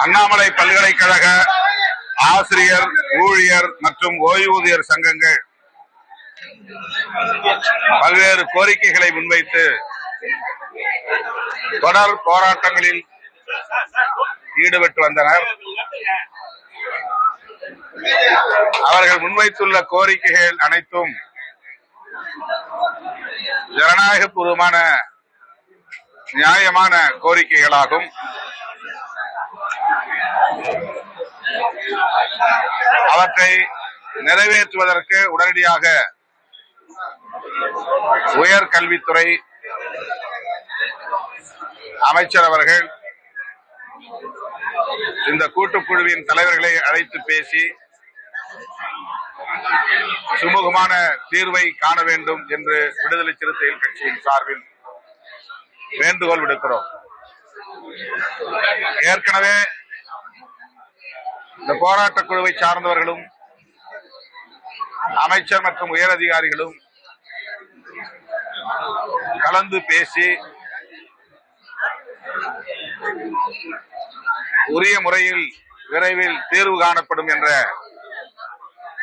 அண்ணாமலை பல்கலைக்கழக ஆசிரியர், ஊழியர் மற்றும் ஓய்வூதியர் சங்கங்கள் பல்வேறு கோரிக்கைகளை முன்வைத்து தொடர் போராட்டங்களில் ஈடுபட்டு வந்தனர். அவர்கள் முன்வைத்துள்ள கோரிக்கைகள் அனைத்தும் ஜனநாயகபூர்வமான நியாயமான கோரிக்கைகளாகும். அவற்றை நிறைவேற்றுவதற்கு உடனடியாக உயர்கல்வித்துறை அமைச்சர் அவர்கள் இந்த கூட்டுக்குழுவின் தலைவர்களை அழைத்து பேசி சுமூகமான தீர்வை காண வேண்டும் என்று விடுதலை சிறுத்தைகள் கட்சியின் சார்பில் வேண்டுகோள் விடுக்கிறோம். ஏற்கனவே இந்த போராட்ட குழுவை சார்ந்தவர்களும் அமைச்சர் மற்றும் உயர் அதிகாரிகளும் கலந்து பேசி உரிய முறையில் விரைவில் தீர்வு காணப்படும் என்ற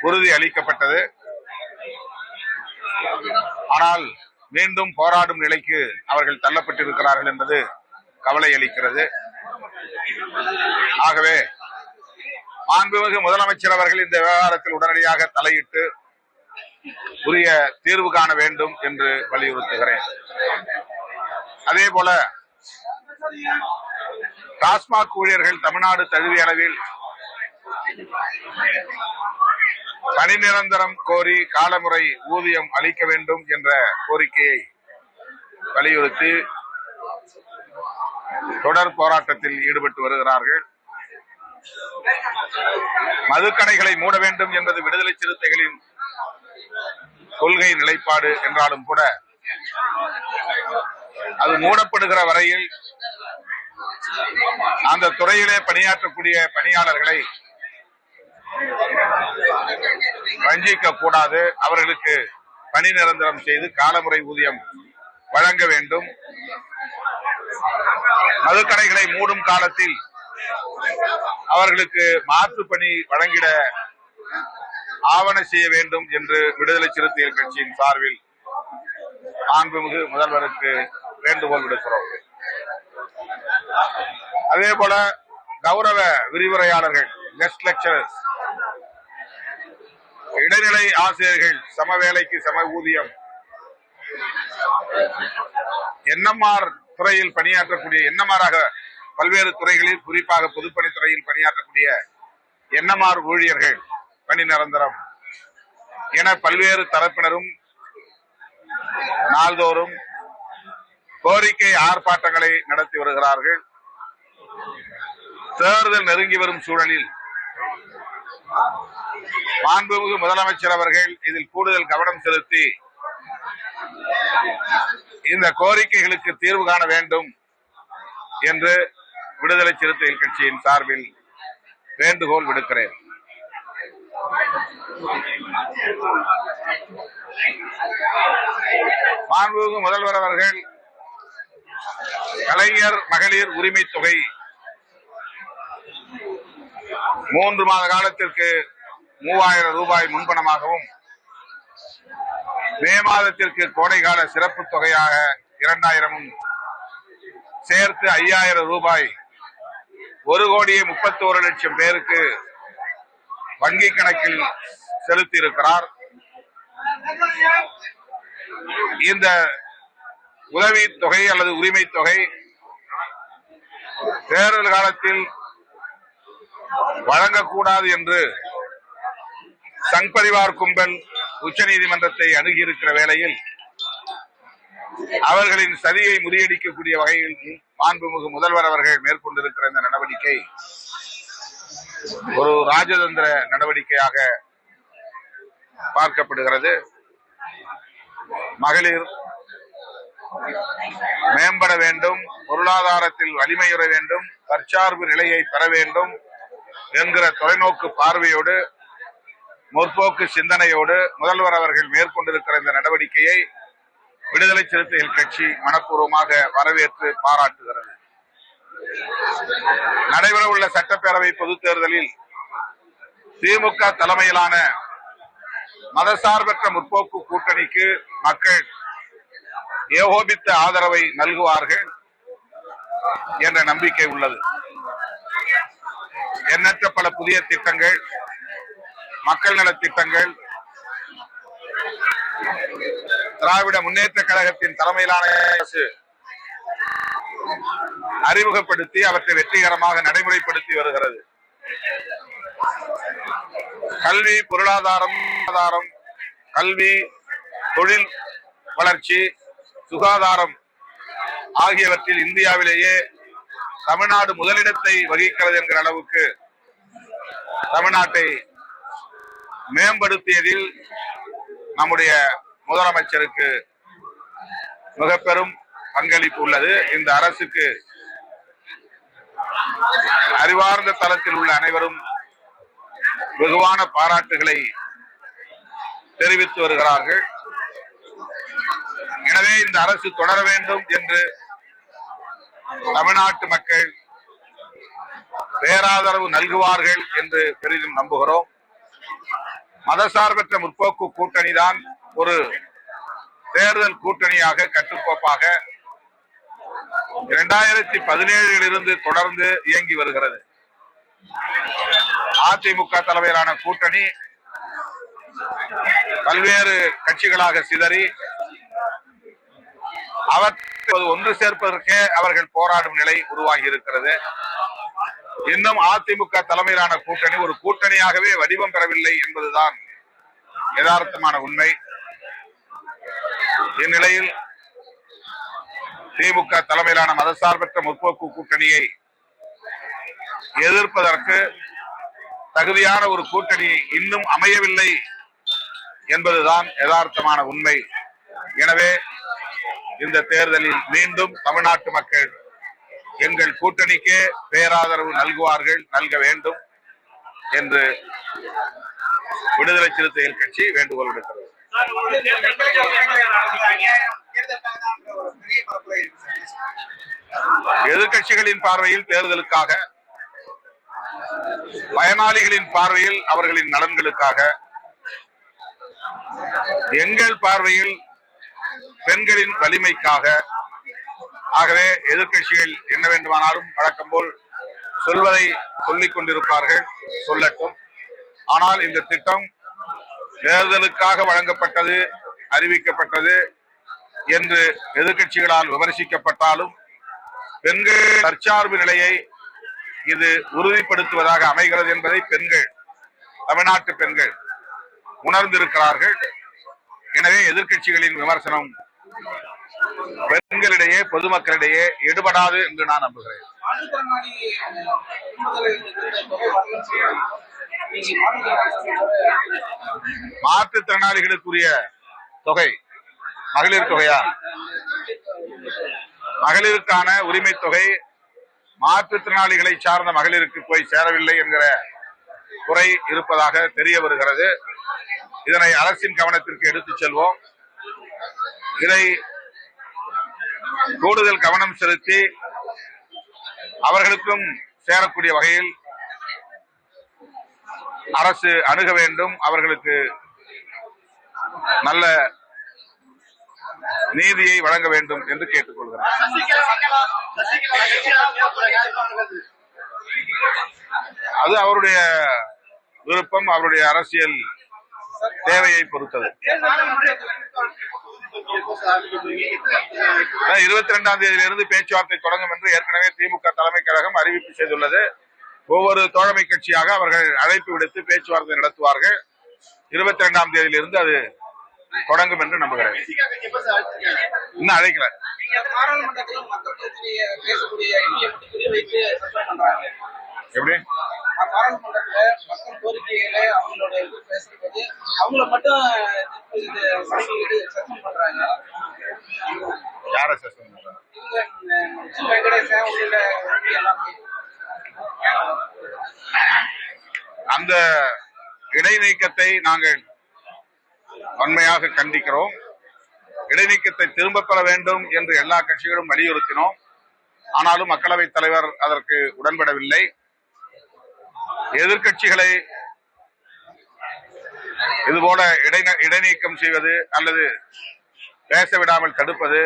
உறுதி அளிக்கப்பட்டது. ஆனால் மீண்டும் போராடும் நிலைக்கு அவர்கள் தள்ளப்பட்டிருக்கிறார்கள் என்பது கவலை அளிக்கிறது. ஆகவே மாண்புமிகு முதலமைச்சர் அவர்கள் இந்த விவகாரத்தில் உடனடியாக தலையிட்டு உரிய தீர்வு காண வேண்டும் என்று வலியுறுத்துகிறேன். அதே போல டாஸ்மாக் ஊழியர்கள் தமிழ்நாடு தழுவிய அளவில் பணி நிரந்தரம் கோரி காலமுறை ஊதியம் அளிக்க வேண்டும் என்ற கோரிக்கையை வலியுறுத்தி தொடர் போராட்டத்தில் ஈடுபட்டு வருகிறார்கள். மதுக்கடைகளை மூட வேண்டும் என்பது விடுதலை சிறுத்தைகளின் கொள்கை நிலைப்பாடு என்றாலும் கூட அது மூடப்படுகிற வரையில் அந்த துறையிலே பணியாற்றக்கூடிய பணியாளர்களை வஞ்சிக்க கூடாது. அவர்களுக்கு பணி நிரந்தரம் செய்து காலமுறை ஊதியம் வழங்க வேண்டும். மதுக்கடைகளை மூடும் காலத்தில் அவர்களுக்கு மாற்று பணி வழங்கிட ஆவண செய்ய வேண்டும் என்று விடுதலை சிறுத்தைகள் கட்சியின் சார்பில் மாண்புமிகு முதல்வருக்கு வேண்டுகோள் விடுக்கிறோம். அதே போல கௌரவ விரிவுரையாளர்கள், கெஸ்ட் லெக்சரர்ஸ், இடைநிலை ஆசிரியர்கள் சம வேலைக்கு சம ஊதியம், என்எம்ஆர் துறையில் பணியாற்றக்கூடிய என்எம்ஆராக பல்வேறு துறைகளில் குறிப்பாக பொதுப்பணித்துறையில் பணியாற்றக்கூடிய என்எம்ஆர் ஊழியர்கள் பணி நிரந்தரம் என பல்வேறு தரப்பினரும் நாள்தோறும் கோரிக்கை ஆர்ப்பாட்டங்களை நடத்தி வருகிறார்கள். தேர்தல் நெருங்கி வரும் சூழலில் மாண்புமிகு முதலமைச்சர் அவர்கள் இதில் கூடுதல் கவனம் செலுத்தி இந்த கோரிக்கைகளுக்கு தீர்வு காண வேண்டும் என்று விடுதலை சிறுத்தைகள் கட்சியின் சார்பில் வேண்டுகோள் விடுக்கிறேன். மாண்புமிகு முதல்வர் அவர்கள் கலைஞர் மகளிர் உரிமை தொகை 3 மாத காலத்திற்கு 3000 ரூபாய் முன்பணமாகவும், மே மாதத்திற்கு கோடைகால சிறப்பு தொகையாக 2000 சேர்த்து 5000 ரூபாய் 1,31,00,000 பேருக்கு வங்கி கணக்கில் செலுத்தி இருக்கிறார். இந்த உதவி தொகை அல்லது உரிமை தொகை தேர்தல் காலத்தில் வழங்கக்கூடாது என்று சங் பரிவார் கும்பல் உச்சநீதிமன்றத்தை அணுகியிருக்கிற வேளையில் அவர்களின் சதியை முறியடிக்கக்கூடிய வகையில் மாண்புமிகு முதல்வர் அவர்கள் மேற்கொண்டிருக்கிற இந்த நடவடிக்கை ஒரு ராஜதந்திர நடவடிக்கையாக பார்க்கப்படுகிறது. மகளிர் மேம்பட வேண்டும், பொருளாதாரத்தில் வலிமையுற வேண்டும், தற்சார்பு நிலையை பெற வேண்டும் என்கிற தொலைநோக்கு பார்வையோடு, முற்போக்கு சிந்தனையோடு முதல்வர் அவர்கள் மேற்கொண்டிருக்கிற இந்த நடவடிக்கையை விடுதலை சிறுத்தைகள் கட்சி மனப்பூர்வமாக வரவேற்று பாராட்டுகிறது. நடைபெறவுள்ள சட்டப்பேரவை பொதுத் தேர்தலில் திமுக தலைமையிலான மதசார்பற்ற முற்போக்கு கூட்டணிக்கு மக்கள் ஏகோபித்த ஆதரவை நல்குவார்கள் என்ற நம்பிக்கை உள்ளது. எண்ணற்ற பல புதிய திட்டங்கள், மக்கள் நல திட்டங்கள் திராவிட முன்னேற்ற கழகத்தின் தலைமையிலான அரசு அறிமுகப்படுத்தி அவற்றை வெற்றிகரமாக நடைமுறைப்படுத்தி வருகிறது. கல்வி, பொருளாதாரம், கல்வி, தொழில் வளர்ச்சி, சுகாதாரம் ஆகியவற்றில் இந்தியாவிலேயே தமிழ்நாடு முதலிடத்தை வகிக்கிறது என்கிற அளவுக்கு தமிழ்நாட்டை மேம்படுத்தியதில் நம்முடைய முதலமைச்சருக்கு மிக பெரும் பங்களிப்பு உள்ளது. இந்த அரசுக்கு அறிவார்ந்த தளத்தில் உள்ள அனைவரும் வெகுவான பாராட்டுகளை தெரிவித்து வருகிறார்கள். எனவே இந்த அரசு தொடர வேண்டும் என்று தமிழ்நாட்டு மக்கள் பேராதரவு நல்குவார்கள் என்று பெரிதும் நம்புகிறோம். மதசார்பற்ற முற்போக்கு கூட்டணி தான் ஒரு தேர்தல் கூட்டணியாக கட்டுக்கோப்பாக 2017 இருந்து தொடர்ந்து இயங்கி வருகிறது. அதிமுக தலைமையிலான கூட்டணி பல்வேறு கட்சிகளாக சிதறி அவற்றை ஒன்று சேர்ப்பதற்கே அவர்கள் போராடும் நிலை உருவாகி இருக்கிறது. இன்னும் அதிமுக தலைமையிலான கூட்டணி ஒரு கூட்டணியாகவே வடிவம் பெறவில்லை என்பதுதான் யதார்த்தமான உண்மை. இந்நிலையில் திமுக தலைமையிலான மதசார்பற்ற முற்போக்கு கூட்டணியை எதிர்ப்பதற்கு தகுதியான ஒரு கூட்டணி இன்னும் அமையவில்லை என்பதுதான் யதார்த்தமான உண்மை. எனவே இந்த தேர்தலில் மீண்டும் தமிழ்நாட்டு மக்கள் எங்கள் கூட்டணிக்கே பேராதரவு நல்குவார்கள், நல்க வேண்டும் என்று விடுதலை சிறுத்தைகள் கட்சி வேண்டுகோள் விடுக்கிறது. எதிர்கட்சிகளின் பார்வையில் தேர்தலுக்காக, பயனாளிகளின் பார்வையில் அவர்களின் நலன்களுக்காக, எங்கள் பார்வையில் பெண்களின் வலிமைக்காக. ஆகவே எதிர்கட்சிகள் என்ன வேண்டுமானாலும் வழக்கம் போல் சொல்வதை சொல்லிக் கொண்டிருப்பார்கள், சொல்லட்டும். ஆனால் இந்த திட்டம் தேர்தலுக்காக வழங்கப்பட்டது, அறிவிக்கப்பட்டது என்று எதிர்கட்சிகளால் விமர்சிக்கப்பட்டாலும் பெண்கள் தற்சார்பு நிலையை இது உறுதிப்படுத்துவதாக அமைகிறது என்பதை பெண்கள், தமிழ்நாட்டு பெண்கள் உணர்ந்திருக்கிறார்கள். எனவே எதிர்கட்சிகளின் விமர்சனம் பெண்களிடையே, பொதுமக்களிடையே எடுபடாது என்று நான் நம்புகிறேன். மாற்றுத்திறனாளிகளுக்குரிய தொகை, மகளிர் தொகையா, மகளிருக்கான உரிமை தொகை மாற்றுத்திறனாளிகளை சார்ந்த மகளிருக்கு போய் சேரவில்லை என்கிற குறை இருப்பதாக தெரிய வருகிறது. இதனை அரசின் கவனத்திற்கு எடுத்துச் செல்வோம். இதை கூடுதல் கவனம் செலுத்தி அவர்களுக்கும் சேரக்கூடிய வகையில் அரசு அணுக வேண்டும், அவர்களுக்கு நல்ல நீதியை வழங்க வேண்டும் என்று கேட்டுக்கொள்கிறேன். அது அவருடைய விருப்பம், அவருடைய அரசியல் தேவையை பொறுத்தது. 22ஆம் தேதியிலிருந்து பேச்சுவார்த்தை தொடங்கும் என்று ஏற்கனவே திமுக தலைமை கழகம் அறிவிப்பு செய்துள்ளது. ஒவ்வொரு தோழமை கட்சியாக அவர்கள் அழைப்பு விடுத்து பேச்சுவார்த்தை நடத்துவார்கள். 22ஆம் தேதியிலிருந்து அது தொடங்கும் என்று நம்புகிறேன். இன்னும் அழைக்கல. எப்படி யார சஸ்பெண்ட் பண்றாங்க? அந்த இடைநீக்கத்தை நாங்கள் வன்மையாக கண்டிக்கிறோம். இடைநீக்கத்தை திரும்ப பெற வேண்டும் என்று எல்லா கட்சிகளும் வலியுறுத்தினோம். ஆனாலும் மக்களவைத் தலைவர் அதற்கு உடன்படவில்லை. எதிர்க்கட்சிகளை இதுபோல இடைநீக்கம் செய்வது அல்லது பேச விடாமல் தடுப்பது,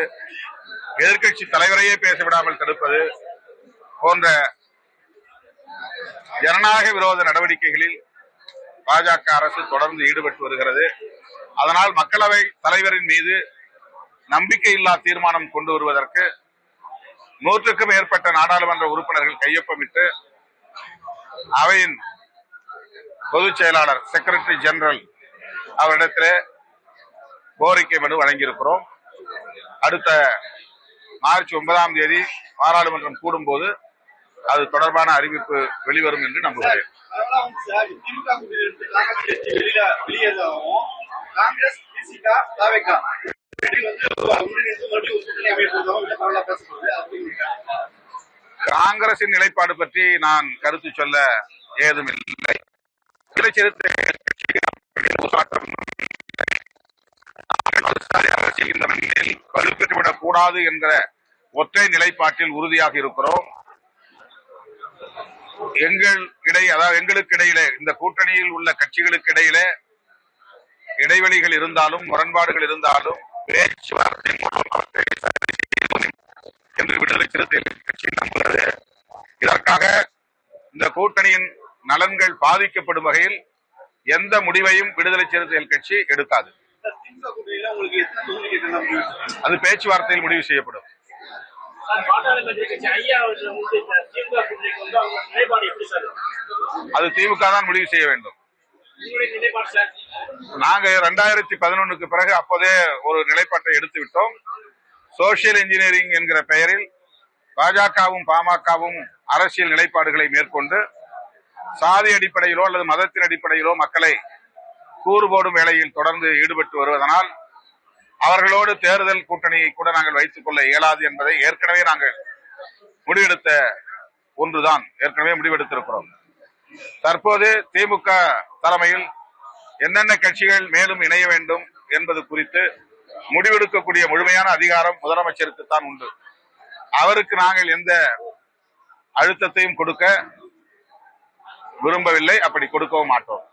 எதிர்க்கட்சி தலைவரையே பேச விடாமல் தடுப்பது போன்ற ஜனநாயக விரோத நடவடிக்கைகளில் பாஜக அரசு தொடர்ந்து ஈடுபட்டு வருகிறது. அதனால் மக்களவை தலைவரின் மீது நம்பிக்கையில்லா தீர்மானம் கொண்டு வருவதற்கு 100க்கும் மேற்பட்ட நாடாளுமன்ற உறுப்பினர்கள் கையொப்பமிட்டு அவையின் பொதுச் செயலாளர் செக்ரட்டரி ஜெனரல் அவரிடத்திலே கோரிக்கை மனு வழங்கியிருக்கிறோம். அடுத்த மார்ச் 9ஆம் தேதி பாராளுமன்றம் கூடும்போது அது தொடர்பான அறிவிப்பு வெளிவரும் என்று நம்புகிறேன். காங்கிரசின் நிலைப்பாடு பற்றி நான் கருத்து சொல்ல ஏதுமில்லை. வலுப்பெற்றுவிடக் கூடாது என்ற ஒற்றை நிலைப்பாட்டில் உறுதியாக இருக்கிறோம். எங்களுக்கு இடையிலே, இந்த கூட்டணியில் உள்ள கட்சிகளுக்கு இடையிலே இடைவெளிகள் இருந்தாலும், முரண்பாடுகள் இருந்தாலும் பேச்சுவார்த்தை என்று விடுதலை சிறுத்தைகள் கட்சி நம்புகிறது. இதற்காக இந்த கூட்டணியின் நலன்கள் பாதிக்கப்படும் வகையில் எந்த முடிவையும் விடுதலை சிறுத்தைகள் கட்சி எடுக்காது. அது பேச்சுவார்த்தையில் முடிவு செய்யப்படும். அது திமுக தான் முடிவு செய்ய வேண்டும். நாங்க 2011க்கு பிறகு அப்போதே ஒரு நிலைப்பாட்டை எடுத்து விட்டோம். சோசியல் இன்ஜினியரிங் என்கிற பெயரில் பாஜகவும் பாமகவும் அரசியல் நிலைப்பாடுகளை மேற்கொண்டு சாதி அடிப்படையிலோ அல்லது மதத்தின் அடிப்படையிலோ மக்களை கூறு போடும் வேளையில் தொடர்ந்து ஈடுபட்டு வருவதனால் அவர்களோடு தேர்தல் கூட்டணியை கூட நாங்கள் வைத்துக் கொள்ள இயலாது என்பதை ஏற்கனவே நாங்கள் முடிவெடுத்த ஒன்றுதான். ஏற்கனவே முடிவெடுத்திருக்கிறோம். தற்போது திமுக தலைமையில் என்னென்ன கட்சிகள் மேலும் இணைய வேண்டும் என்பது குறித்து முடிவெடுக்கக்கூடிய முழுமையான அதிகாரம் முதலமைச்சருக்குத்தான் உண்டு. அவருக்கு நாங்கள் எந்த அழுத்தத்தையும் கொடுக்க விரும்பவில்லை, அப்படி கொடுக்கவும் மாட்டோம்.